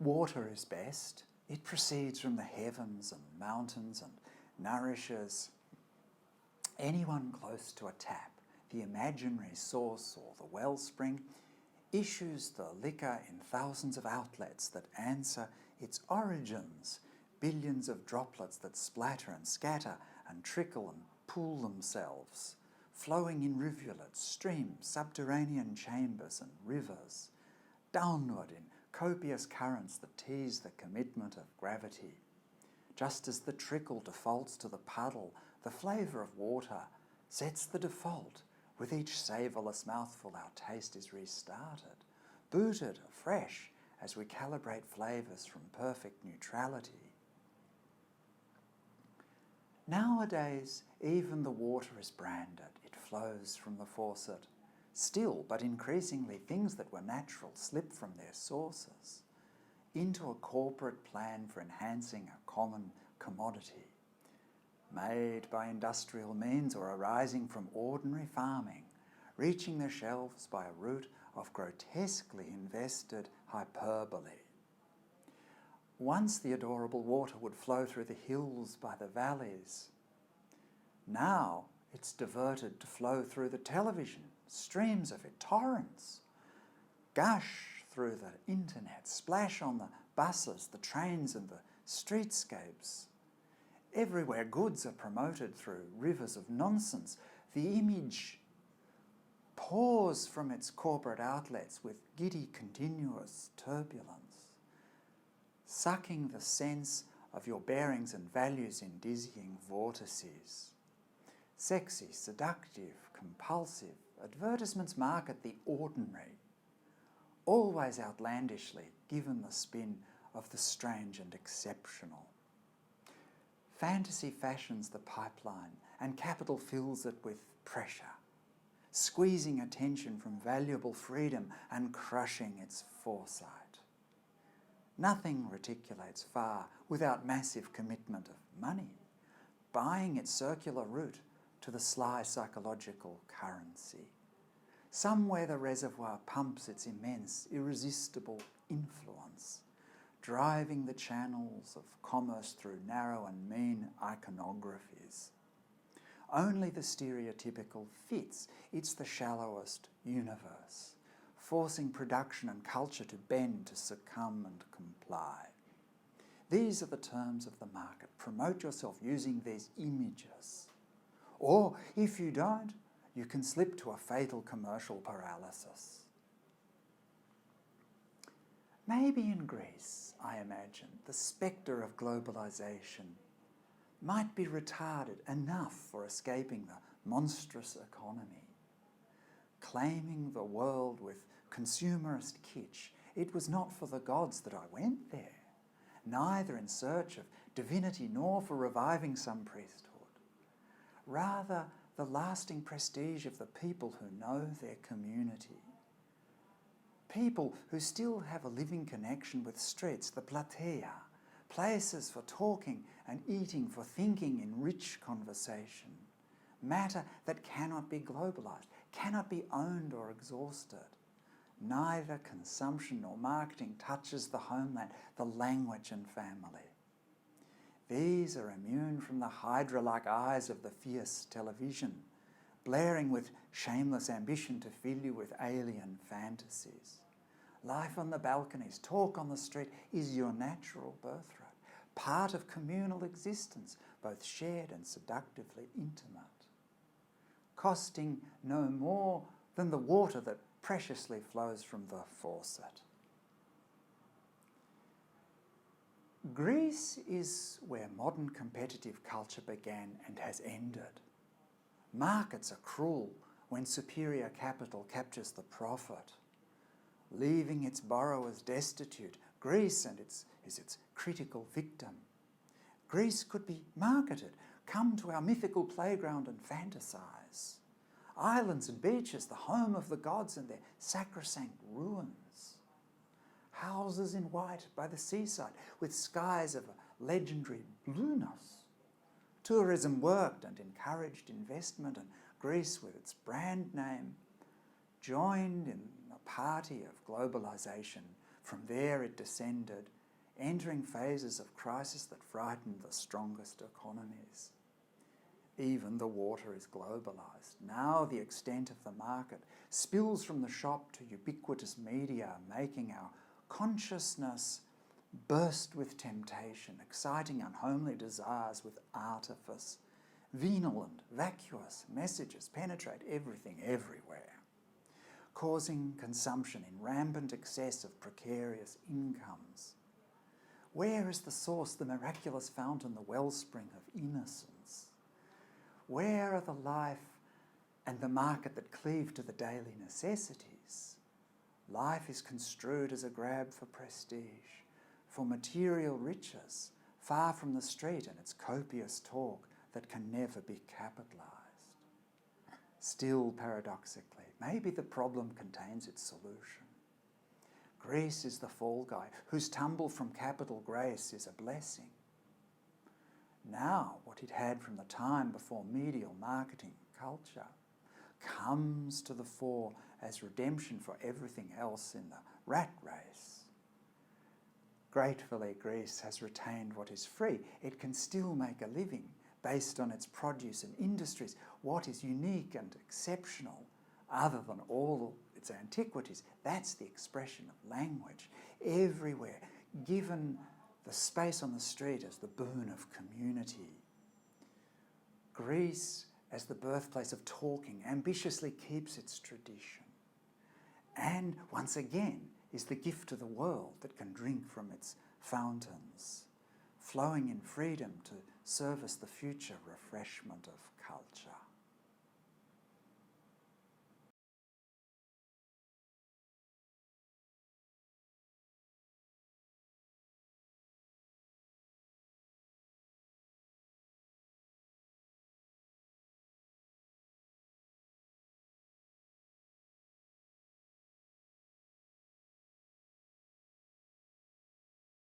Water is best. It proceeds from the heavens and mountains and nourishes anyone close to a tap. The imaginary source or the wellspring issues the liquor in thousands of outlets that answer its origins, billions of droplets that splatter and scatter and trickle and pool themselves, flowing in rivulets, streams, subterranean chambers and rivers, downward in copious currents that tease the commitment of gravity. Just as the trickle defaults to the puddle, the flavour of water sets the default. With each savourless mouthful our taste is restarted, booted afresh as we calibrate flavours from perfect neutrality. Nowadays, even the water is branded. It flows from the faucet. Still, but increasingly, things that were natural slip from their sources into a corporate plan for enhancing a common commodity, made by industrial means or arising from ordinary farming, reaching the shelves by a route of grotesquely invested hyperbole. Once the adorable water would flow through the hills by the valleys. Now it's diverted to flow through the television, streams of it, torrents, gush through the internet, splash on the buses, the trains and the streetscapes. Everywhere goods are promoted through rivers of nonsense. The image pours from its corporate outlets with giddy continuous turbulence, sucking the sense of your bearings and values in dizzying vortices. Sexy, seductive, compulsive, advertisements market the ordinary, always outlandishly given the spin of the strange and exceptional. Fantasy fashions the pipeline and capital fills it with pressure, squeezing attention from valuable freedom and crushing its foresight. Nothing reticulates far without massive commitment of money, buying its circular route to the sly psychological currency. Somewhere the reservoir pumps its immense, irresistible influence, driving the channels of commerce through narrow and mean iconographies. Only the stereotypical fits. It's the shallowest universe, forcing production and culture to bend, to succumb and comply. These are the terms of the market. Promote yourself using these images. Or, if you don't, you can slip to a fatal commercial paralysis. Maybe in Greece, I imagine, the spectre of globalization might be retarded enough for escaping the monstrous economy. Claiming the world with consumerist kitsch, it was not for the gods that I went there, neither in search of divinity nor for reviving some priesthood. Rather, the lasting prestige of the people who know their community. People who still have a living connection with streets, the platea, places for talking and eating, for thinking in rich conversation. Matter that cannot be globalized, cannot be owned or exhausted. Neither consumption nor marketing touches the homeland, the language and family. These are immune from the hydra-like eyes of the fierce television, blaring with shameless ambition to fill you with alien fantasies. Life on the balconies, talk on the street is your natural birthright, part of communal existence, both shared and seductively intimate, costing no more than the water that preciously flows from the faucet. Greece is where modern competitive culture began and has ended. Markets are cruel when superior capital captures the profit, leaving its borrowers destitute. Greece is its critical victim. Greece could be marketed. Come to our mythical playground and fantasize. Islands and beaches, the home of the gods and their sacrosanct ruins. Houses in white by the seaside with skies of a legendary blueness. Tourism worked and encouraged investment, and Greece with its brand name joined in a party of globalization From there it descended, entering phases of crisis that frightened the strongest economies. Even the water is globalised. Now the extent of the market spills from the shop to ubiquitous media, making our consciousness burst with temptation, exciting unhomely desires with artifice. Venal and vacuous messages penetrate everything everywhere, causing consumption in rampant excess of precarious incomes. Where is the source, the miraculous fountain, the wellspring of innocence? Where are the life and the market that cleave to the daily necessities? Life is construed as a grab for prestige, for material riches, far from the street and its copious talk that can never be capitalised. Still, paradoxically, maybe the problem contains its solution. Greece is the fall guy, whose tumble from capital grace is a blessing. Now, what it had from the time before medial marketing culture comes to the fore as redemption for everything else in the rat race. Gratefully, Greece has retained what is free. It can still make a living based on its produce and industries. What is unique and exceptional, other than all its antiquities, that's the expression of language. Everywhere, given the space on the street as the boon of community. Greece, as the birthplace of talking, ambitiously keeps its tradition. And once again, is the gift to the world that can drink from its fountains, flowing in freedom to service the future refreshment of culture.